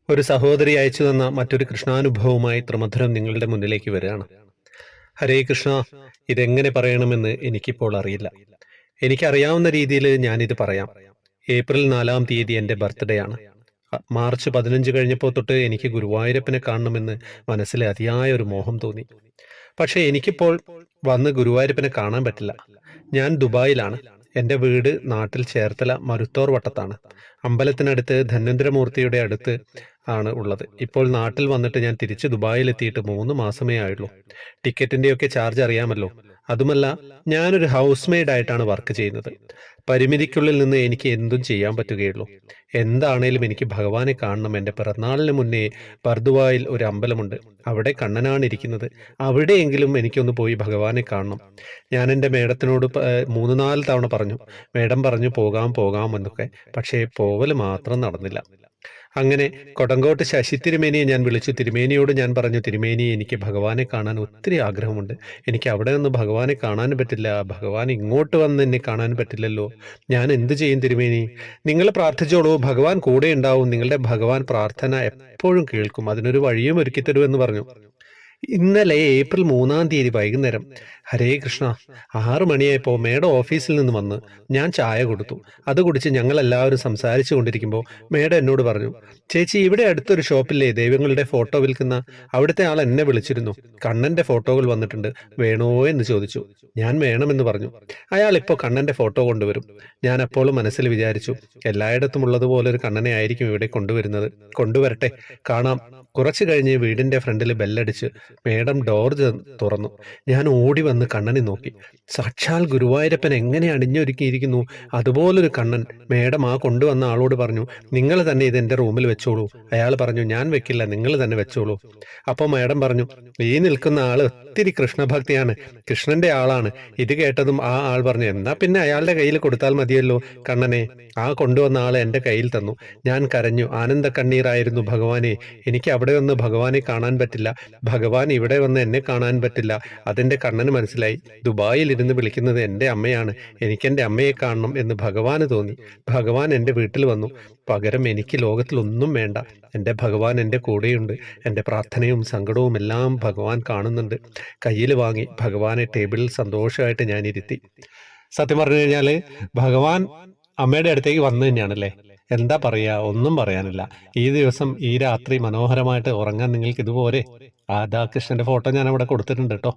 ഒരു സഹോദരി അയച്ചു തന്ന മറ്റൊരു കൃഷ്ണാനുഭവവുമായി ത്രിമധുരം നിങ്ങളുടെ മുന്നിലേക്ക് വരികയാണ്. ഹരേ കൃഷ്ണ, ഇതെങ്ങനെ പറയണമെന്ന് എനിക്കിപ്പോൾ അറിയില്ല. എനിക്കറിയാവുന്ന രീതിയിൽ ഞാനിത് പറയാം. ഏപ്രിൽ 4-ാം തീയതി എൻ്റെ ബർത്ത്ഡേ ആണ്. മാർച്ച് 15 കഴിഞ്ഞപ്പോൾ തൊട്ട് എനിക്ക് ഗുരുവായൂരപ്പനെ കാണണമെന്ന് മനസ്സിൽ അതിയായ ഒരു മോഹം തോന്നി. പക്ഷേ എനിക്കിപ്പോൾ വന്ന് ഗുരുവായൂരപ്പനെ കാണാൻ പറ്റില്ല. ഞാൻ ദുബായിലാണ്. എൻ്റെ വീട് നാട്ടിൽ ചേർത്തല മരുത്തോർ വട്ടത്താണ്. അമ്പലത്തിനടുത്ത് ധന്വന്തരമൂർത്തിയുടെ അടുത്ത് ആണ് ഉള്ളത്. ഇപ്പോൾ നാട്ടിൽ വന്നിട്ട് ഞാൻ തിരിച്ച് ദുബായിലെത്തിയിട്ട് 3 മാസമേ ആയുള്ളൂ. ടിക്കറ്റിൻ്റെയൊക്കെ ചാർജ് അറിയാമല്ലോ. അതുമല്ല, ഞാനൊരു ഹൗസ് മെയ്ഡ് ആയിട്ടാണ് വർക്ക് ചെയ്യുന്നത്. പരിമിതിക്കുള്ളിൽ നിന്ന് എനിക്ക് എന്തും ചെയ്യാൻ പറ്റുകയുള്ളൂ. എന്താണേലും എനിക്ക് ഭഗവാനെ കാണണം. എൻ്റെ പിറന്നാളിന് മുന്നേ ബർദുവായിൽ ഒരു അമ്പലമുണ്ട്. അവിടെ കണ്ണനാണ് ഇരിക്കുന്നത്. അവിടെയെങ്കിലും എനിക്കൊന്ന് പോയി ഭഗവാനെ കാണണം. ഞാൻ എൻ്റെ മേഡത്തിനോട് 3-4 തവണ പറഞ്ഞു. മേഡം പറഞ്ഞു പോകാം പോകാം എന്നൊക്കെ. പക്ഷേ പോവൽ മാത്രം നടന്നില്ല. അങ്ങനെ കൊടങ്കോട്ട് ശശി തിരുമേനിയെ ഞാൻ വിളിച്ചു. തിരുമേനിയോട് ഞാൻ പറഞ്ഞു, തിരുമേനി, എനിക്ക് ഭഗവാനെ കാണാൻ ഒത്തിരി ആഗ്രഹമുണ്ട്. എനിക്ക് അവിടെ നിന്ന് ഭഗവാനെ കാണാൻ പറ്റില്ല. ഭഗവാൻ ഇങ്ങോട്ട് വന്ന് എന്നെ കാണാൻ പറ്റില്ലല്ലോ. ഞാൻ എന്ത് ചെയ്യും തിരുമേനി? നിങ്ങൾ പ്രാർത്ഥിച്ചോളൂ, ഭഗവാൻ കൂടെ ഉണ്ടാവും. നിങ്ങളുടെ ഭഗവാൻ പ്രാർത്ഥന എപ്പോഴും കേൾക്കും. അതിനൊരു വഴിയും ഒരുക്കി തരുമെന്ന് പറഞ്ഞു. ഇന്നലെ ഏപ്രിൽ 3-ാം തീയതി വൈകുന്നേരം, ഹരേ കൃഷ്ണ, 6 മണിയായപ്പോൾ മേഡം ഓഫീസിൽ നിന്ന് വന്ന് ഞാൻ ചായ കൊടുത്തു. അത് കുടിച്ച് ഞങ്ങൾ എല്ലാവരും സംസാരിച്ചു കൊണ്ടിരിക്കുമ്പോൾ മേഡം എന്നോട് പറഞ്ഞു, ചേച്ചി, ഇവിടെ അടുത്തൊരു ഷോപ്പില്ലേ ദൈവങ്ങളുടെ ഫോട്ടോ വിൽക്കുന്ന? അവിടുത്തെ ആൾ എന്നെ വിളിച്ചിരുന്നു. കണ്ണന്റെ ഫോട്ടോകൾ വന്നിട്ടുണ്ട്, വേണോ എന്ന് ചോദിച്ചു. ഞാൻ വേണമെന്ന് പറഞ്ഞു. അയാൾ ഇപ്പോൾ കണ്ണന്റെ ഫോട്ടോ കൊണ്ടുവരും. ഞാൻ അപ്പോഴും മനസ്സിൽ വിചാരിച്ചു, എല്ലായിടത്തും ഉള്ളതുപോലെ ഒരു കണ്ണനെ ആയിരിക്കും ഇവിടെ കൊണ്ടുവരുന്നത്. കൊണ്ടുവരട്ടെ, കാണാം. കുറച്ചു കഴിഞ്ഞ് വീടിന്റെ ഫ്രണ്ടിൽ ബെല്ലടിച്ച് മേഡം ഡോർ തുറന്നു. ഞാൻ ഓടി വന്ന് കണ്ണനെ നോക്കി. സാക്ഷാൽ ഗുരുവായൂരപ്പൻ എങ്ങനെ അണിഞ്ഞൊരുക്കിയിരിക്കുന്നു, അതുപോലൊരു കണ്ണൻ. മേഡം ആ കൊണ്ടുവന്ന ആളോട് പറഞ്ഞു, നിങ്ങൾ തന്നെ ഇത് എൻ്റെ റൂമിൽ വെച്ചോളൂ. അയാൾ പറഞ്ഞു, ഞാൻ വെക്കില്ല, നിങ്ങൾ തന്നെ വെച്ചോളൂ. അപ്പോൾ മേഡം പറഞ്ഞു, ഈ നിൽക്കുന്ന ആള് ഒത്തിരി കൃഷ്ണഭക്തിയാണ്, കൃഷ്ണന്റെ ആളാണ്. ഇത് കേട്ടതും ആ ആൾ പറഞ്ഞു, എന്നാ പിന്നെ അയാളുടെ കയ്യിൽ കൊടുത്താൽ മതിയല്ലോ കണ്ണനെ. ആ കൊണ്ടുവന്ന ആള് എൻ്റെ കയ്യിൽ തന്നു. ഞാൻ കരഞ്ഞു. ആനന്ദ കണ്ണീരായിരുന്നു. ഭഗവാനെ, എനിക്ക് അവിടെ വന്ന് ഭഗവാനെ കാണാൻ പറ്റില്ല. ഭഗവാൻ ഇവിടെ വന്ന് എന്നെ കാണാൻ പറ്റില്ല. അതെന്റെ കണ്ണന് മനസ്സിലായി. ദുബായിൽ ഇരുന്ന് വിളിക്കുന്നത് എൻ്റെ അമ്മയാണ്. എനിക്കെൻ്റെ അമ്മയെ കാണണം എന്ന് ഭഗവാന് തോന്നി. ഭഗവാൻ എൻ്റെ വീട്ടിൽ വന്നു. പകരം എനിക്ക് ലോകത്തിലൊന്നും വേണ്ട. എൻ്റെ ഭഗവാൻ എൻ്റെ കൂടെയുണ്ട്. എൻ്റെ പ്രാർത്ഥനയും സങ്കടവും എല്ലാം ഭഗവാൻ കാണുന്നുണ്ട്. കയ്യിൽ വാങ്ങി ഭഗവാനെ ടേബിളിൽ സന്തോഷമായിട്ട് ഞാൻ ഇരുത്തി. സത്യം പറഞ്ഞു കഴിഞ്ഞാൽ ഭഗവാൻ അമ്മയുടെ അടുത്തേക്ക് വന്നു തന്നെയാണല്ലേ. എന്താ പറയാ, ഒന്നും പറയാനില്ല. ഈ ദിവസം, ഈ രാത്രി മനോഹരമായിട്ട് ഉറങ്ങാൻ നിങ്ങൾക്ക് ഇതുപോലെ രാധാകൃഷ്ണന്റെ ഫോട്ടോ ഞാൻ അവിടെ കൊടുത്തിട്ടുണ്ട് കേട്ടോ.